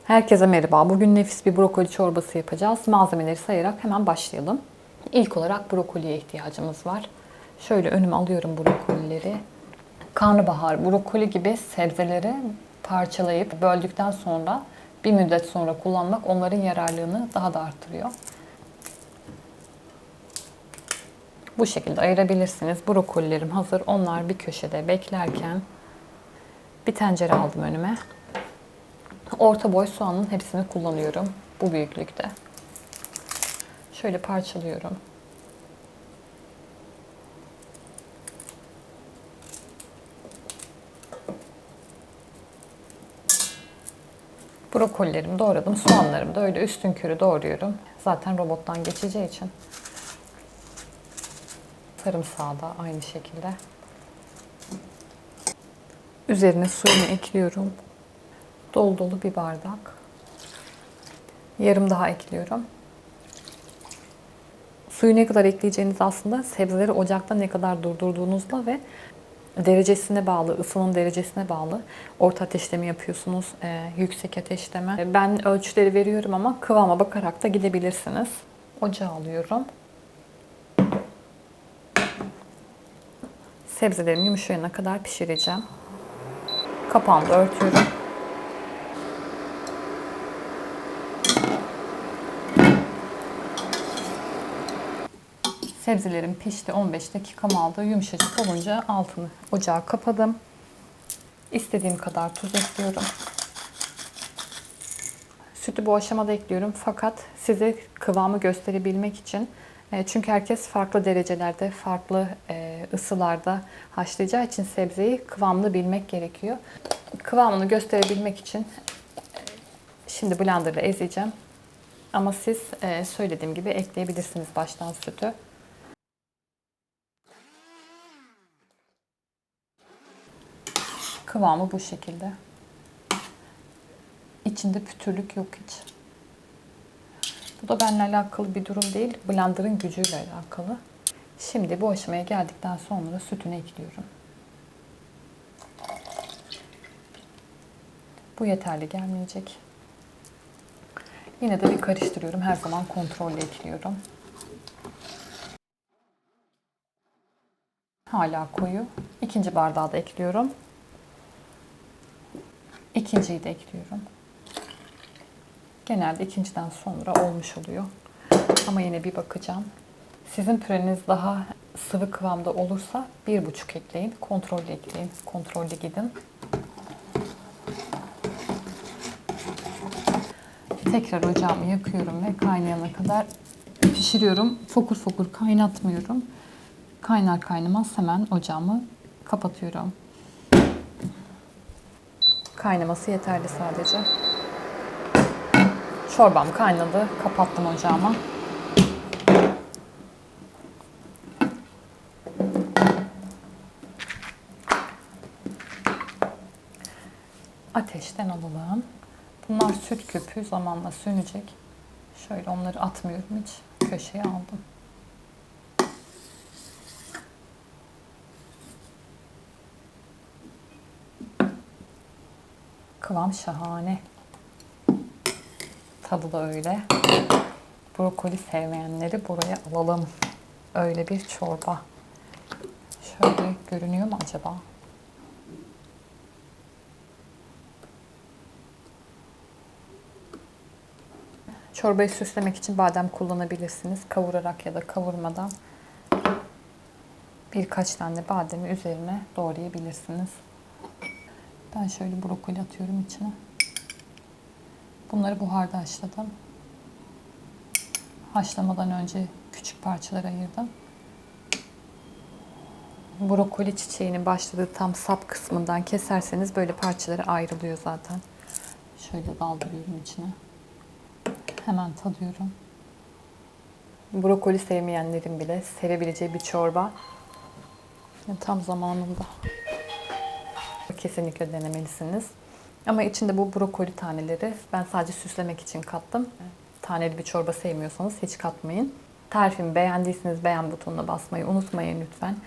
Herkese merhaba. Bugün nefis bir brokoli çorbası yapacağız. Malzemeleri sayarak hemen başlayalım. İlk olarak brokoliye ihtiyacımız var. Şöyle önüme alıyorum brokolileri. Karnabahar, brokoli gibi sebzeleri parçalayıp böldükten sonra bir müddet sonra kullanmak onların yararlılığını daha da arttırıyor. Bu şekilde ayırabilirsiniz. Brokolilerim hazır. Onlar bir köşede beklerken bir tencere aldım önüme. Orta boy soğanın hepsini kullanıyorum. Bu büyüklükte. Şöyle parçalıyorum. Brokolilerimi doğradım. Soğanlarımı da öyle üstünkörü doğruyorum. Zaten robottan geçeceği için. Sarımsağı da aynı şekilde. Üzerine suyunu ekliyorum. Dolu dolu bir bardak. Yarım daha ekliyorum. Suyu ne kadar ekleyeceğiniz aslında sebzeleri ocakta ne kadar durdurduğunuzla ve derecesine bağlı, ısının derecesine bağlı. Orta ateşte mi yapıyorsunuz, yüksek ateşte mi? Ben ölçüleri veriyorum ama kıvama bakarak da gidebilirsiniz. Ocağa alıyorum. Sebzelerim yumuşayana kadar pişireceğim. Kapağını da örtüyorum. Sebzelerim pişti. 15 dakikam aldı. Yumuşacık olunca altını ocağa kapadım. İstediğim kadar tuz ekliyorum. Sütü bu aşamada ekliyorum. Fakat size kıvamı gösterebilmek için çünkü herkes farklı derecelerde, farklı ısılarda haşlayacağı için sebzeyi kıvamını bilmek gerekiyor. Kıvamını gösterebilmek için şimdi blenderla ezeceğim. Ama siz söylediğim gibi ekleyebilirsiniz baştan sütü. Kıvamı bu şekilde. İçinde pütürlük yok hiç. Bu da benimle alakalı bir durum değil. Blender'ın gücüyle alakalı. Şimdi bu aşamaya geldikten sonra sütünü ekliyorum. Bu yeterli gelmeyecek. Yine de bir karıştırıyorum. Her zaman kontrollü ekliyorum. Hala koyu. İkinci bardağı da ekliyorum. İkinciyi de ekliyorum. Genelde ikinciden sonra olmuş oluyor. Ama yine bir bakacağım. Sizin püreniz daha sıvı kıvamda olursa 1,5 ekleyin. Kontrollü ekleyin. Kontrollü gidin. Tekrar ocağımı yakıyorum ve kaynayana kadar pişiriyorum. Fokur fokur kaynatmıyorum. Kaynar kaynamaz hemen ocağımı kapatıyorum. Kaynaması yeterli sadece. Çorbam kaynadı. Kapattım ocağımı. Ateşten alalım. Bunlar süt köpüğü zamanla sönecek. Şöyle onları atmıyorum hiç. Köşeye aldım. Kıvam şahane. Tadı da öyle. Brokoli sevmeyenleri buraya alalım. Öyle bir çorba. Şöyle görünüyor mu acaba? Çorbayı süslemek için badem kullanabilirsiniz. Kavurarak ya da kavurmadan birkaç tane bademi üzerine doğrayabilirsiniz. Ben şöyle brokoli atıyorum içine. Bunları buharda haşladım. Haşlamadan önce küçük parçalara ayırdım. Brokoli çiçeğinin başladığı tam sap kısmından keserseniz böyle parçalara ayrılıyor zaten. Şöyle daldırıyorum içine. Hemen tadıyorum. Brokoli sevmeyenlerin bile sevebileceği bir çorba. Tam zamanında. Kesinlikle denemelisiniz. Ama içinde bu brokoli taneleri ben sadece süslemek için kattım. Taneli bir çorba sevmiyorsanız hiç katmayın. Tarifimi beğendiyseniz beğen butonuna basmayı unutmayın lütfen.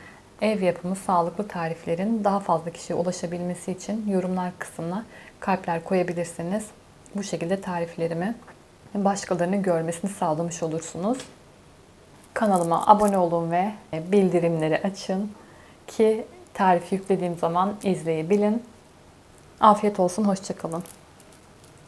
Ev yapımı sağlıklı tariflerin daha fazla kişiye ulaşabilmesi için yorumlar kısmına kalpler koyabilirsiniz. Bu şekilde tariflerimi başkalarının görmesini sağlamış olursunuz. Kanalıma abone olun ve bildirimleri açın ki tarif yüklediğim zaman izleyebilin. Afiyet olsun, hoşça kalın.